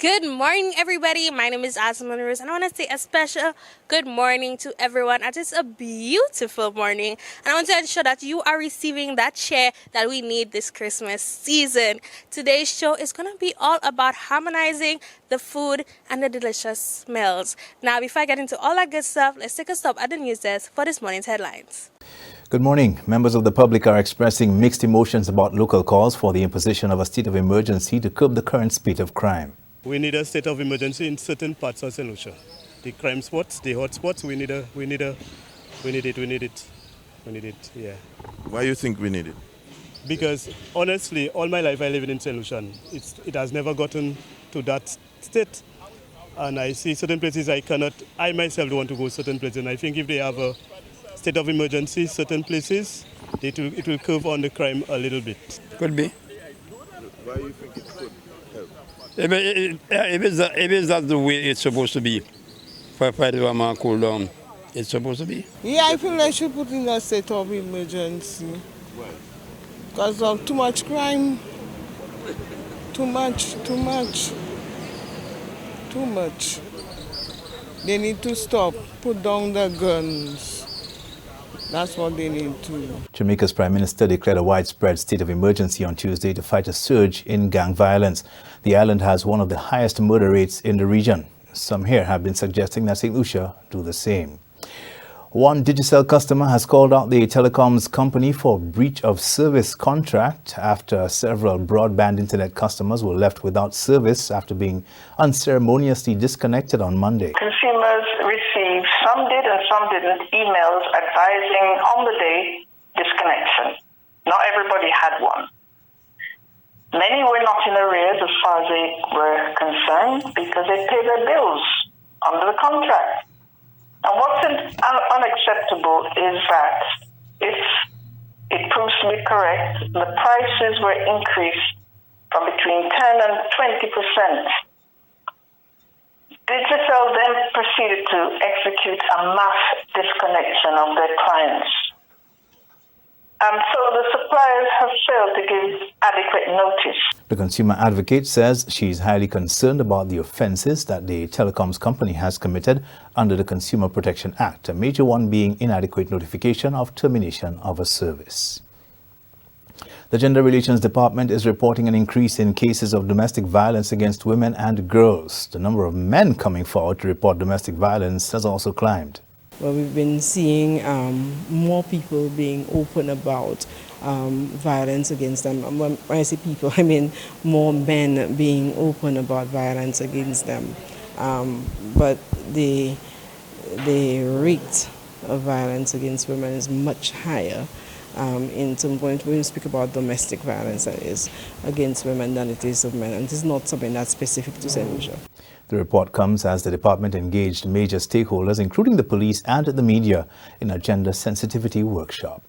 Good morning, everybody. My name is Asma Rose, and I want to say a special good morning to everyone. It is a beautiful morning, and I want to ensure that you are receiving that cheer that we need this Christmas season. Today's show is going to be all about harmonizing the food and the delicious smells. Now, before I get into all that good stuff, let's take a stop at the news desk for this morning's headlines. Good morning. Members of the public are expressing mixed emotions about local calls for the imposition of a state of emergency to curb the current spate of crime. We need a state of emergency in certain parts of St. Lucia. The crime spots, the hot spots, we need it, yeah. Why do you think we need it? Because honestly, all my life I live in St. Lucian. It has never gotten to that state. And I see certain places I myself don't want to go certain places. And I think if they have a state of emergency, certain places, it will curb on the crime a little bit. Could be. Why do you think it could help? If it's that the way it's supposed to be, for the cool down, it's supposed to be. Yeah, I feel they should put in a state of emergency. Why? Because of too much crime. Too much. They need to stop. Put down the guns. That's what they need to do. Jamaica's Prime Minister declared a widespread state of emergency on Tuesday to fight a surge in gang violence. The island has one of the highest murder rates in the region. Some here have been suggesting that St. Lucia do the same. One Digicel customer has called out the telecoms company for breach of service contract after several broadband internet customers were left without service after being unceremoniously disconnected on Monday. Consumers received, some did and some didn't, emails advising on the day disconnection. Not everybody had one. Many were not in arrears as far as they were concerned because they paid their bills under the contract. And what's unacceptable is that if it proves to be correct, the prices were increased from between 10 and 20%. Digicel then proceeded to execute a mass disconnection of their clients. So the suppliers have failed to give adequate notice. The consumer advocate says she is highly concerned about the offences that the telecoms company has committed under the Consumer Protection Act, a major one being inadequate notification of termination of a service. The Gender Relations Department is reporting an increase in cases of domestic violence against women and girls. The number of men coming forward to report domestic violence has also climbed. Well, we've been seeing more people being open about violence against them. When I say people, I mean more men being open about violence against them. But the rate of violence against women is much higher. In some point, when we speak about domestic violence, that is against women than it is of men. And it is not something that's specific to St. Lucia. The report comes as the department engaged major stakeholders, including the police and the media, in a gender sensitivity workshop.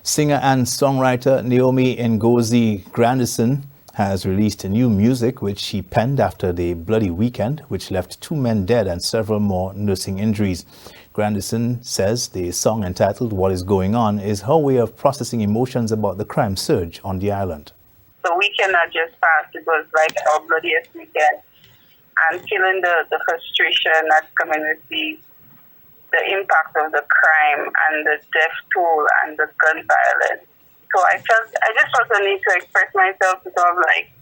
Singer and songwriter Naomi Ngozi Grandison has released new music which she penned after the bloody weekend, which left 2 men dead and several more nursing injuries. Grandison says the song entitled What Is Going On is her way of processing emotions about the crime surge on the island. The weekend that just passed, it was like our bloodiest weekend. And feeling the frustration that's coming with the impact of the crime and the death toll and the gun violence. So I just felt the need to express myself to sort of like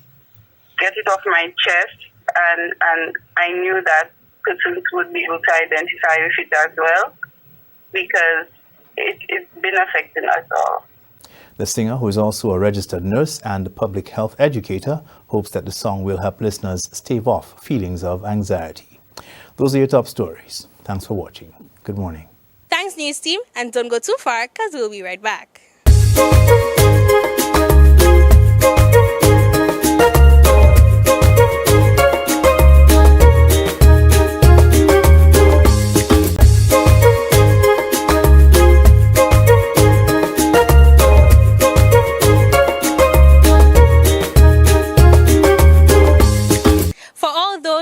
get it off my chest, and I knew that persons would be able to identify with it as well because it's been affecting us all. The singer, who is also a registered nurse and public health educator, hopes that the song will help listeners stave off feelings of anxiety. Those are your top stories. Thanks for watching. Good morning. Thanks, news team, and don't go too far because we'll be right back.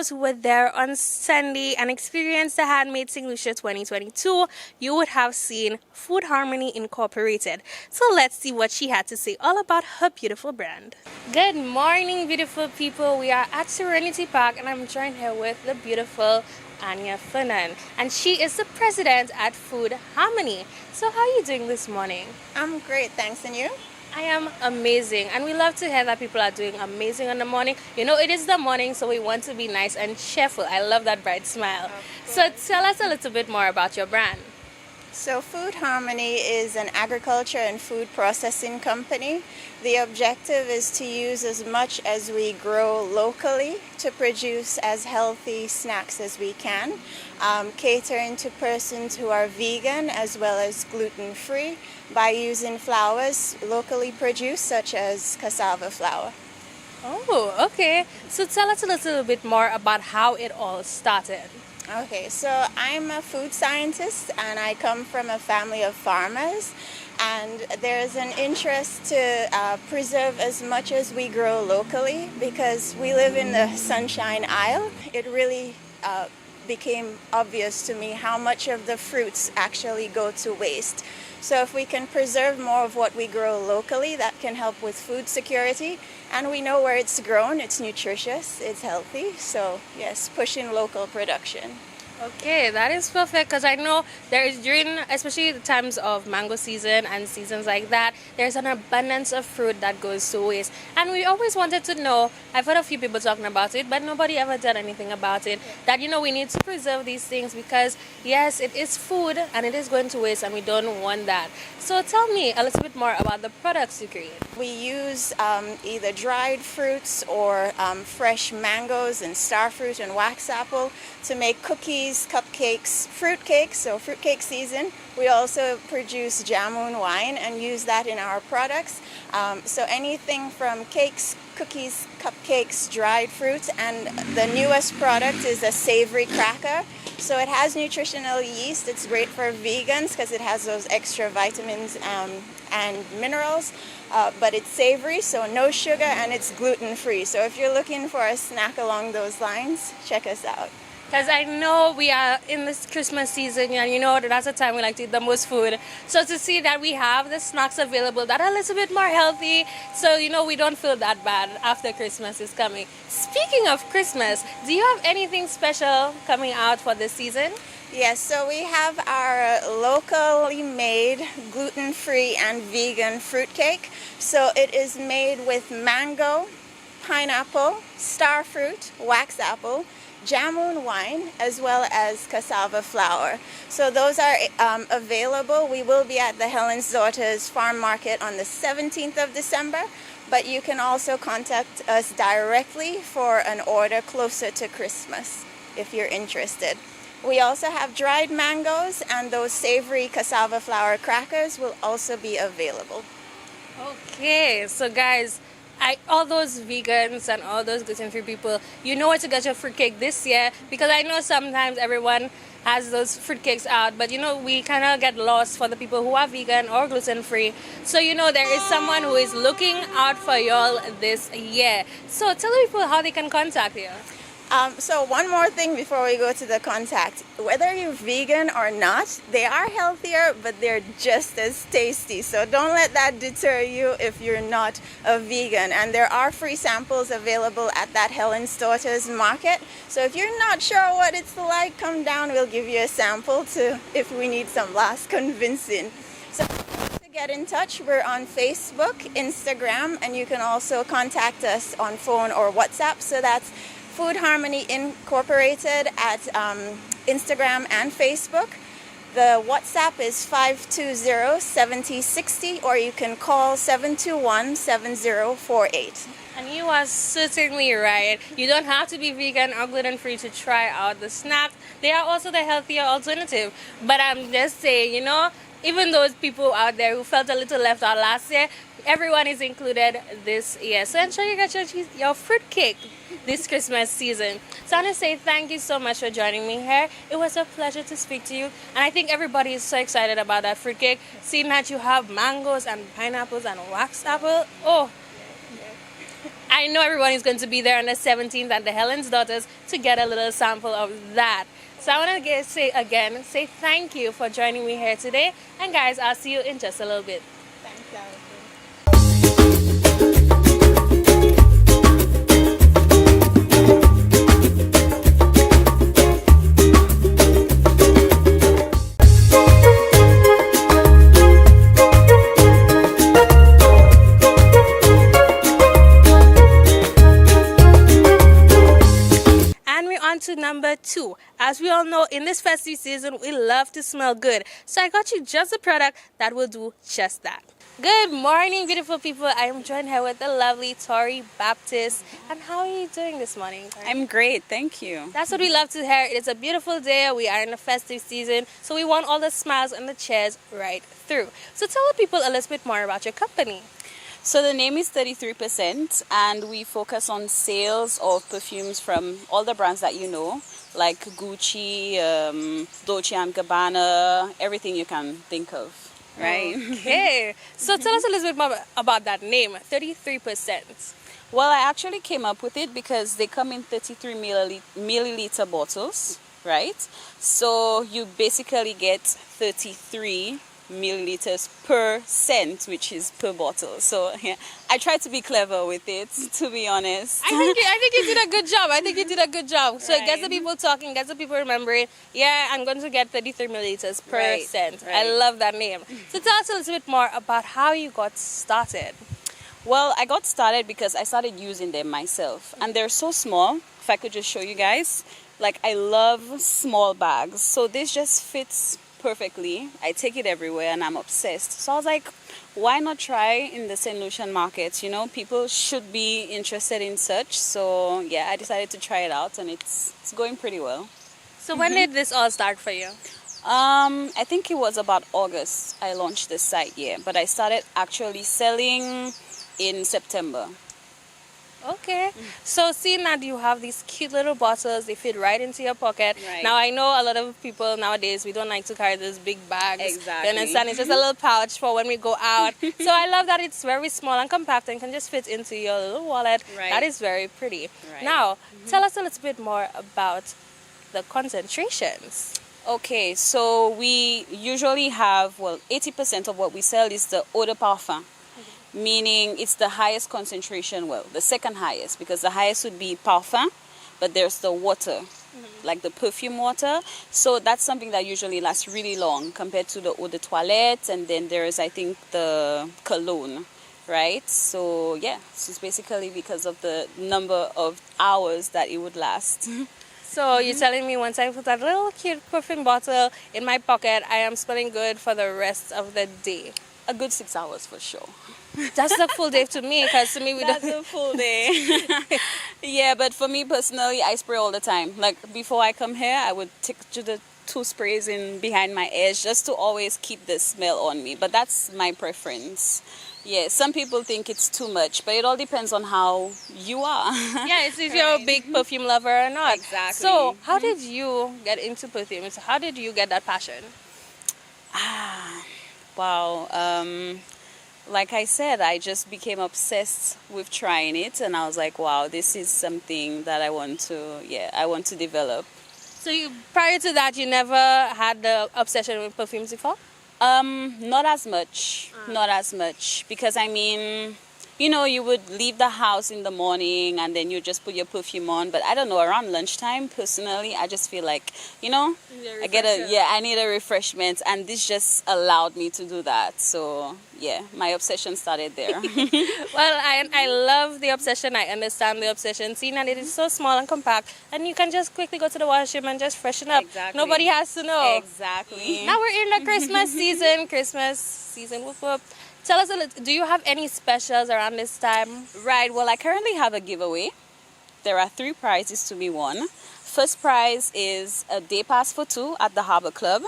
Who were there on on Sunday and experienced the Handmade St. Lucia 2022, you would have seen Food Harmony Incorporated. So let's see what she had to say all about her beautiful brand. Good morning, beautiful people. We are at Serenity Park and I'm joined here with the beautiful Anya Funan, and she is the president at Food Harmony. So how are you doing this morning? I'm great, thanks. And you? I am amazing, and we love to hear that people are doing amazing in the morning. You know, it is the morning, so we want to be nice and cheerful. I love that bright smile. So tell us a little bit more about your brand. So Food Harmony is an agriculture and food processing company. The objective is to use as much as we grow locally to produce as healthy snacks as we can, catering to persons who are vegan as well as gluten-free by using flours locally produced such as cassava flour. Oh, okay. So tell us a little bit more about how it all started. Okay, so I'm a food scientist and I come from a family of farmers, and there's an interest to preserve as much as we grow locally because we live in the Sunshine Isle. It really became obvious to me how much of the fruits actually go to waste. So if we can preserve more of what we grow locally, that can help with food security. And we know where it's grown, it's nutritious, it's healthy. So yes, pushing local production. Okay, that is perfect because I know there is during, especially the times of mango season and seasons like that, there's an abundance of fruit that goes to waste. And we always wanted to know, I've heard a few people talking about it, but nobody ever did anything about it, that, you know, we need to preserve these things because, yes, it is food and it is going to waste and we don't want that. So tell me a little bit more about the products you create. We use either dried fruits or fresh mangoes and starfruit and wax apple to make cookies, cupcakes, fruit cakes, so fruitcake season. We also produce jamun wine and use that in our products. So anything from cakes, cookies, cupcakes, dried fruits, and the newest product is a savory cracker. So it has nutritional yeast. It's great for vegans because it has those extra vitamins and minerals. But it's savory, so no sugar, and it's gluten-free. So if you're looking for a snack along those lines, check us out. Because I know we are in this Christmas season and you know that's the time we like to eat the most food. So to see that we have the snacks available that are a little bit more healthy, so you know we don't feel that bad after Christmas is coming. Speaking of Christmas, do you have anything special coming out for this season? Yes, so we have our locally made gluten-free and vegan fruitcake. So it is made with mango, pineapple, starfruit, wax apple, jamun wine, as well as cassava flour. So those are available. We will be at the Helen's Daughters Farm Market on the 17th of December, but you can also contact us directly for an order closer to Christmas if you're interested. We also have dried mangoes, and those savory cassava flour crackers will also be available. Okay, so guys, all those vegans and all those gluten-free people, you know where to get your fruitcake this year, because I know sometimes everyone has those fruitcakes out, but you know we kind of get lost for the people who are vegan or gluten-free. So you know there is someone who is looking out for y'all this year. So tell the people how they can contact you. So one more thing before we go to the contact. Whether you're vegan or not, they are healthier, but they're just as tasty. So don't let that deter you if you're not a vegan. And there are free samples available at that Helen's Daughters Market. So if you're not sure what it's like, come down. We'll give you a sample if we need some last convincing. So to get in touch, we're on Facebook, Instagram, and you can also contact us on phone or WhatsApp. So that's Food Harmony Incorporated at Instagram and Facebook. The WhatsApp is 520-7060, or you can call 721-7048. And you are certainly right. You don't have to be vegan or gluten-free to try out the snacks. They are also the healthier alternative. But I'm just saying, you know, even those people out there who felt a little left out last year, everyone is included this year. So ensure you get your fruitcake this Christmas season. So I want to say thank you so much for joining me here. It was a pleasure to speak to you. And I think everybody is so excited about that fruitcake, seeing that you have mangoes and pineapples and wax apple. Oh, I know everyone is going to be there on the 17th at the Helen's Daughters to get a little sample of that. So I want to say thank you for joining me here today. And guys, I'll see you in just a little bit. Thanks, Allison. And we're on to number 2. As we all know, in this festive season, we love to smell good. So I got you just a product that will do just that. Good morning, beautiful people. I am joined here with the lovely Tori Baptist. And how are you doing this morning, Tori? I'm great, thank you. That's what we love to hear. It is a beautiful day. We are in the festive season. So we want all the smiles and the cheers right through. So tell the people a little bit more about your company. So the name is 33%, and we focus on sales of perfumes from all the brands that you know, like Gucci, Dolce & Gabbana, everything you can think of, right? Okay. So tell us a little bit more about that name, 33%. Well, I actually came up with it because they come in 33 milliliter bottles, right? So you basically get 33 milliliters per cent, which is per bottle. So yeah, I try to be clever with it, to be honest. I think you did a good job. I think you did a good job. So it gets the people talking, gets the people remembering, yeah, I'm going to get 33 milliliters per cent. I love that name. So tell us a little bit more about how you got started. Well, I got started because I started using them myself, and they're so small. If I could just show you guys, like, I love small bags, so this just fits perfectly. I take it everywhere and I'm obsessed. So I was like, why not try in the St. Lucian market? You know, people should be interested in such. So yeah, I decided to try it out, and it's going pretty well. So when did this all start for you? I think it was about August I launched this site, yeah. But I started actually selling in September. Okay. So seeing that you have these cute little bottles, they fit right into your pocket. Right. Now I know a lot of people nowadays, we don't like to carry those big bags. Exactly. You understand? It's just a little pouch for when we go out. So I love that it's very small and compact and can just fit into your little wallet. Right. That is very pretty. Right. Now, tell us a little bit more about the concentrations. Okay, so we usually have, well, 80% of what we sell is the eau de parfum. Meaning it's the highest concentration, well, the second highest, because the highest would be parfum, but there's the water, like the perfume water. So that's something that usually lasts really long compared to the eau de toilette, and then there's, I think, the cologne, right? So yeah, so it's basically because of the number of hours that it would last. So you're telling me once I put that little cute perfume bottle in my pocket, I am smelling good for the rest of the day. A good 6 hours for sure. That's the full day to me, because to me That's a full day. Yeah, but for me personally, I spray all the time. Like before I come here, I would take the 2 sprays in behind my ears just to always keep the smell on me. But that's my preference. Yeah, some people think it's too much, but it all depends on how you are. Yeah, it's if you're a big perfume lover or not. Exactly. So how did you get into perfumes? How did you get that passion? Wow. Like I said, I just became obsessed with trying it, and I was like, wow, this is something that I want to develop. So prior to that, you never had the obsession with perfumes before? Not as much, because I mean, you know, you would leave the house in the morning and then you just put your perfume on. But I don't know, around lunchtime, personally, I just feel like, you know, I need a refreshment, and this just allowed me to do that. So yeah, my obsession started there. Well, I love the obsession. I understand the obsession. Seeing that it is so small and compact, and you can just quickly go to the washroom and just freshen up. Exactly. Nobody has to know. Exactly. Now we're in the Christmas season. Whoop, whoop. Tell us a little, do you have any specials around this time? Right, well, I currently have a giveaway. There are 3 prizes to be won. First prize is a day pass for 2 at the Harbor Club.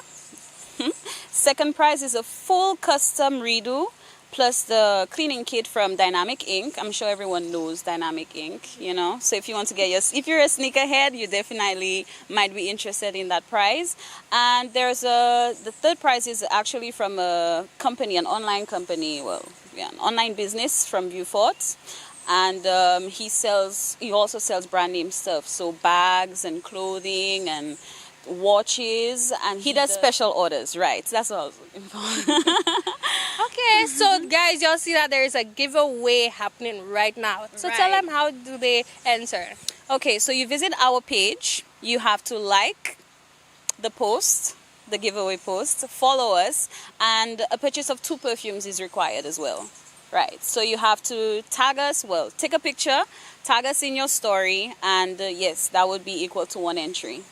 Second prize is a full custom redo plus the cleaning kit from Dynamic Ink. I'm sure everyone knows Dynamic Ink, you know. So if you want to get if you're a sneakerhead, you definitely might be interested in that prize. And there's the third prize is actually from a company, an online company, an online business from Beaufort. And he also sells brand name stuff, so bags and clothing and watches, and he does special orders, right? That's what I was looking for. Okay, so guys, y'all see that there is a giveaway happening right now. So tell them, how do they enter? Okay, so you visit our page. You have to like the post, the giveaway post, follow us, and a purchase of 2 perfumes is required as well. Right, so you have to tag us, well, take a picture, tag us in your story, and yes, that would be equal to 1 entry.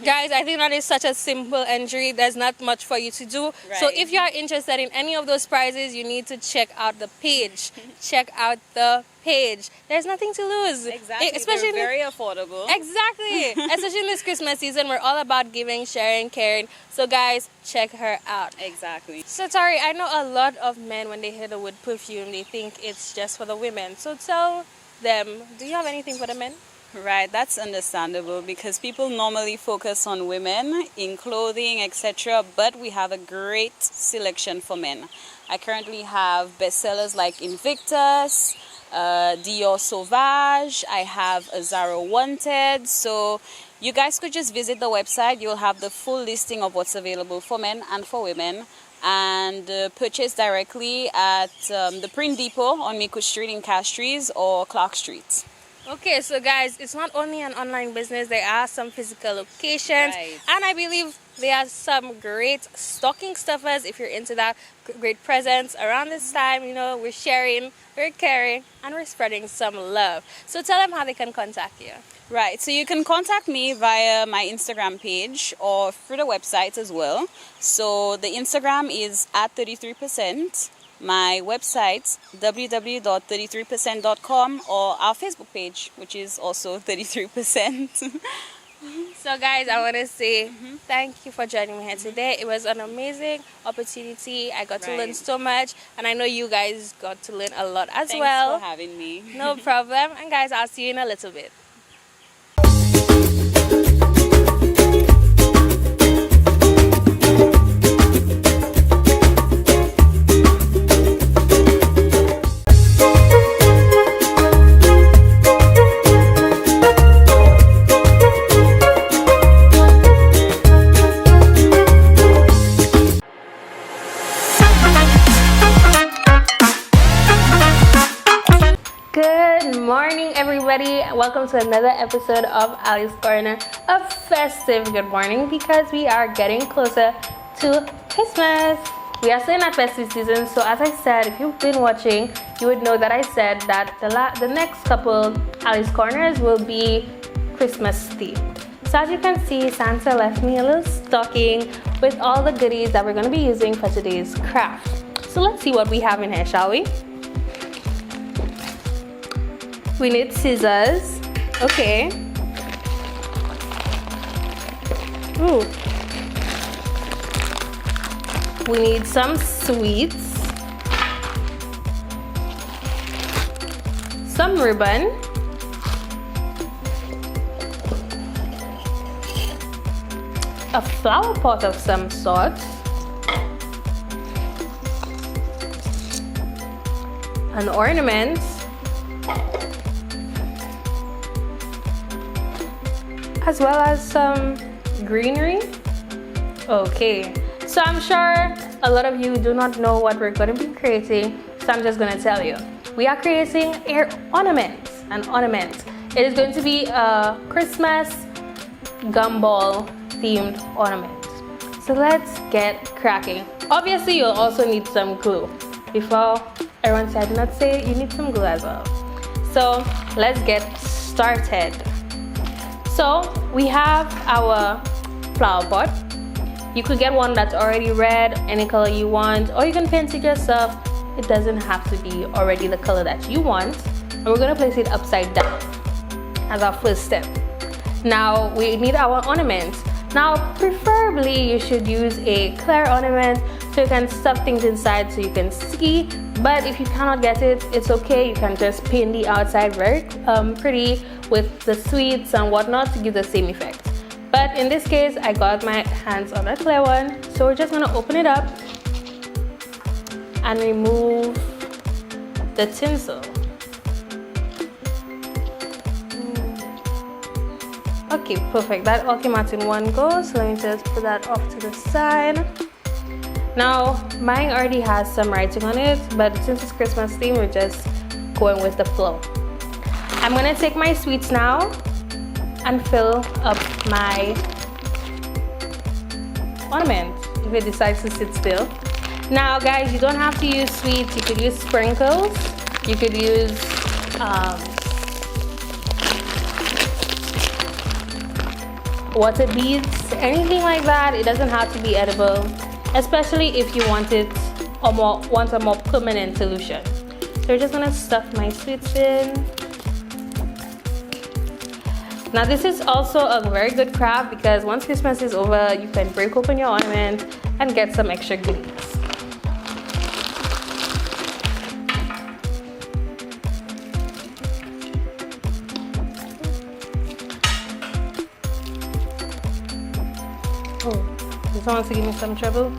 Guys, I think that is such a simple entry. There's not much for you to do. So if you are interested in any of those prizes, you need to check out the page. Check out the page. There's nothing to lose. Exactly. Especially They're very affordable. Exactly. Especially in this Christmas season, we're all about giving, sharing, caring. So guys, check her out. Exactly. So Tari, I know a lot of men, when they hear the word perfume, they think it's just for the women. So tell them, do you have anything for the men? Right, that's understandable because people normally focus on women in clothing, etc. But we have a great selection for men. I currently have bestsellers like Invictus, Dior Sauvage. I have Azaro Wanted. So you guys could just visit the website. You'll have the full listing of what's available for men and for women. And purchase directly at the Print Depot on Miku Street in Castries or Clark Street. Okay, so guys, it's not only an online business, there are some physical locations, and I believe there are some great stocking stuffers if you're into that, great presents. Around this time, you know, we're sharing, we're caring, and we're spreading some love. So tell them how they can contact you. Right, so you can contact me via my Instagram page or through the website as well. So the Instagram is at 33%. My website, www.33percent.com, or our Facebook page, which is also 33%. So guys, I want to say thank you for joining me here today. It was an amazing opportunity. I got to learn so much, and I know you guys got to learn a lot as well. Thanks for having me. No problem. And guys, I'll see you in a little bit. Good morning, everybody. Welcome to another episode of Ali's Corner, a festive good morning because we are getting closer to Christmas. We are still in that festive season, so as I said, if you've been watching, you would know that I said that the next couple Ali's Corners will be Christmas themed. So as you can see, Santa left me a little stocking with all the goodies that we're going to be using for today's craft. So let's see what we have in here, shall we? We need scissors. Okay. Ooh. We need some sweets. Some ribbon. A flower pot of some sort. An ornament. As well as some greenery. Okay, so I'm sure a lot of you do not know what we're going to be creating, so I'm just going to tell you. We are creating an ornament. It is going to be a Christmas gumball themed ornament. So let's get cracking. Obviously, you'll also need some glue. Before everyone said, I did not say you need some glue as well. So let's get started. So we have our flower pot. You could get one that's already red, any color you want, or you can paint it yourself. It doesn't have to be already the color that you want. And we're gonna place it upside down as our first step. Now we need our ornament. Now preferably you should use a clear ornament so you can stuff things inside so you can see. But if you cannot get it, it's okay. You can just paint the outside very pretty with the sweets and whatnot to give the same effect. But in this case, I got my hands on a clear one. So we're just gonna open it up and remove the tinsel. Okay, perfect. That all came out in one go. So let me just put that off to the side. Now, mine already has some writing on it, but since it's Christmas theme, we're just going with the flow. I'm gonna take my sweets now and fill up my ornament if it decides to sit still. Now, guys, you don't have to use sweets. You could use sprinkles. You could use water beads, anything like that. It doesn't have to be edible, especially if you want it or want a more permanent solution. So we're just gonna stuff my sweets in. Now this is also a very good craft because once Christmas is over, you can break open your ornament and get some extra goodies. Oh, this one wants to give me some trouble.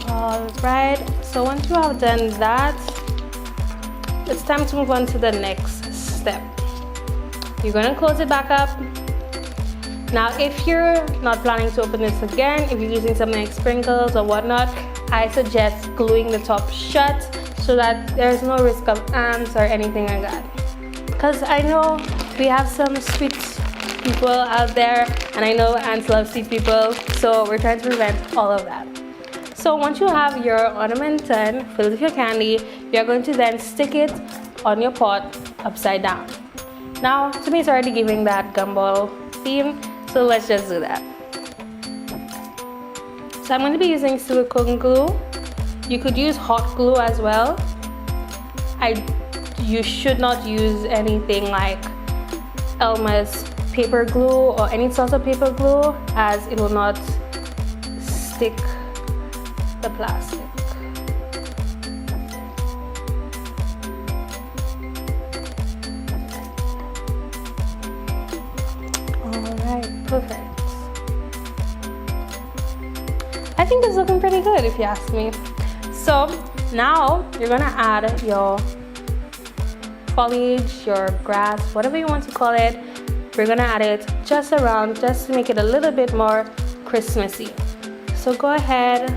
Alright, so once you have done that, it's time to move on to the next step. You're going to close it back up. Now, if you're not planning to open this again, if you're using something like sprinkles or whatnot, I suggest gluing the top shut so that there's no risk of ants or anything like that. Because I know we have some sweet people out there, and I know ants love sweet people, so we're trying to prevent all of that. So once you have your ornament done, filled with your candy, you're going to then stick it on your pot upside down. Now, to me, it's already giving that gumball theme, so let's just do that. So I'm going to be using silicone glue. You could use hot glue as well. You should not use anything like Elmer's paper glue or any sort of paper glue, as it will not stick the plastic. Alright, perfect. I think it's looking pretty good if you ask me. So now you're gonna add your foliage, your grass, whatever you want to call it. We're gonna add it just around, just to make it a little bit more Christmassy. So go ahead.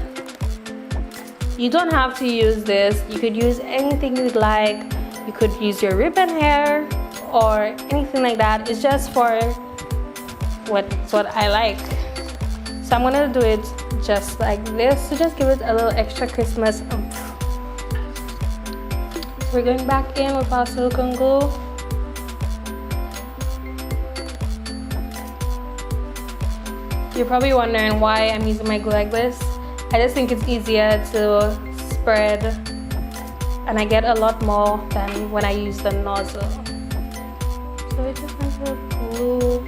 You don't have to use this. You could use anything you'd like. You could use your ribbon hair or anything like that. It's just for what I like. So I'm gonna do it just like this to just give it a little extra Christmas oomph. We're going back in with our silicone glue. You're probably wondering why I'm using my glue like this. I just think it's easier to spread, and I get a lot more than when I use the nozzle. So we're just going to glue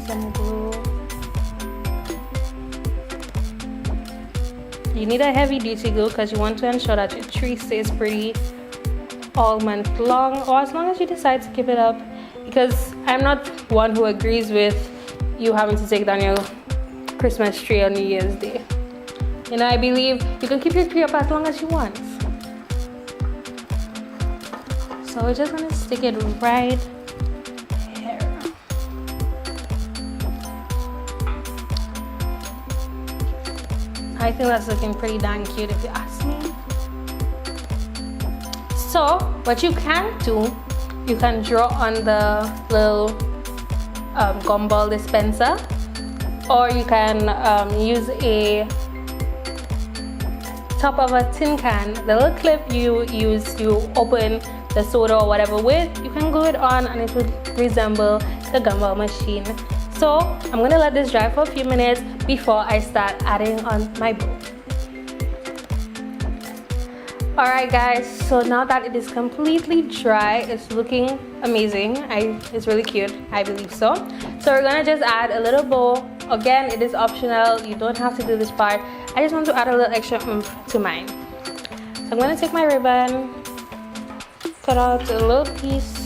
some glue. You need a heavy duty glue because you want to ensure that your tree stays pretty all month long, or as long as you decide to keep it up, because I'm not one who agrees with you having to take down your Christmas tree on New Year's Day. You know, I believe you can keep your tree up as long as you want. So we're just gonna stick it right here. I think that's looking pretty dang cute if you ask me. So what you can do, you can draw on the little gumball dispenser, or you can use a top of a tin can, the little clip you use to open the soda or whatever with, you can glue it on and it would resemble the gumball machine. So I'm gonna let this dry for a few minutes before I start adding on my bowl. Alright guys, so now that it is completely dry, it's looking amazing. It's really cute, I believe so. So we're gonna just add a little bow. Again, it is optional, you don't have to do this part. I just want to add a little extra oomph to mine. So I'm gonna take my ribbon, cut out a little piece,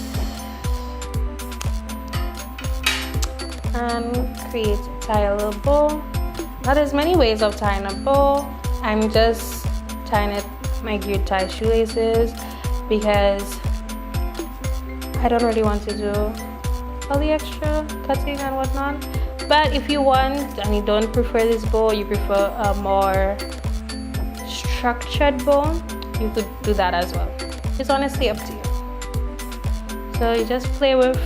and tie a little bow. Now there's many ways of tying a bow. I'm just tying it my gear tie shoelaces because I don't really want to do all the extra cutting and whatnot. But if you want and you don't prefer this bow, you prefer a more structured bow, you could do that as well. It's honestly up to you. So you just play with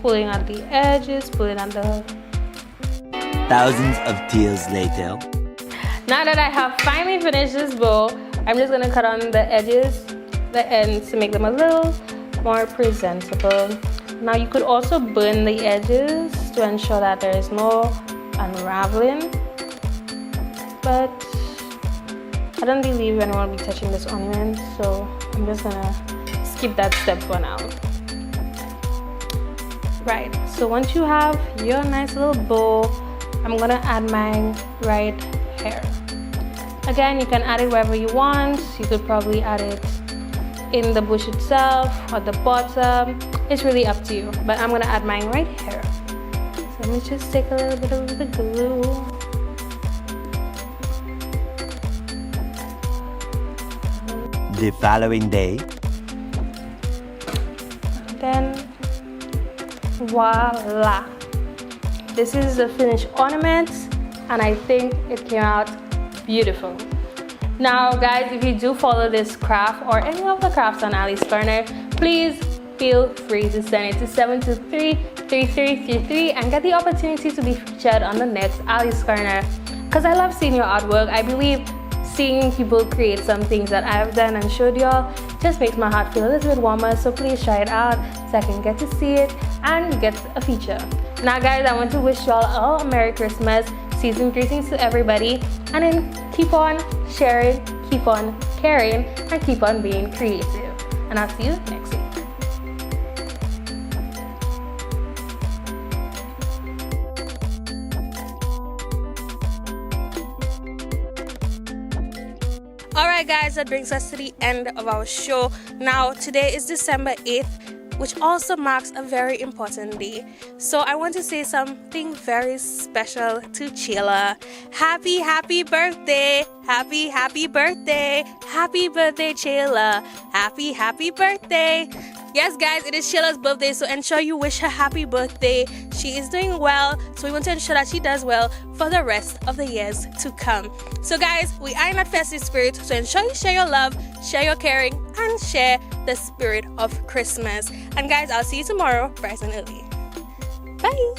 pulling at the edges, pulling at the... Thousands of tears later. Now that I have finally finished this bow, I'm just gonna cut on the edges, the ends, to make them a little more presentable. Now you could also burn the edges to ensure that there is no unraveling, but I don't believe anyone will be touching this ornament, so I'm just gonna skip that step for now. Right, so once you have your nice little bow, I'm gonna add my right hair. Again, you can add it wherever you want. You could probably add it in the bush itself or the bottom. It's really up to you, but I'm gonna add mine right here. So let me just take a little bit of the glue. The following day. Then voila, this is the finished ornament, and I think it came out beautiful. Now guys, if you do follow this craft or any of the crafts on Alice Corner, please feel free to send it to 723-3333 and get the opportunity to be featured on the next Alice Corner, because I love seeing your artwork. I believe seeing people create some things that I've done and showed y'all just makes my heart feel a little bit warmer, so please try it out so I can get to see it and get a feature. Now guys, I want to wish y'all all a Merry Christmas, season greetings to everybody, and then keep on sharing, keep on caring, and keep on being creative. And I'll see you next week. Alright guys, that brings us to the end of our show. Now today is December 8th, which also marks a very important day. So I want to say something very special to Chela. Happy birthday! Happy birthday! Happy birthday, Chela! Happy birthday! Yes guys, it is Chela's birthday, so ensure you wish her happy birthday. She is doing well, so we want to ensure that she does well for the rest of the years to come. So guys, we are in that festive spirit, so ensure you share your love, share your caring, and share the spirit of Christmas. And guys, I'll see you tomorrow bright and early. Bye!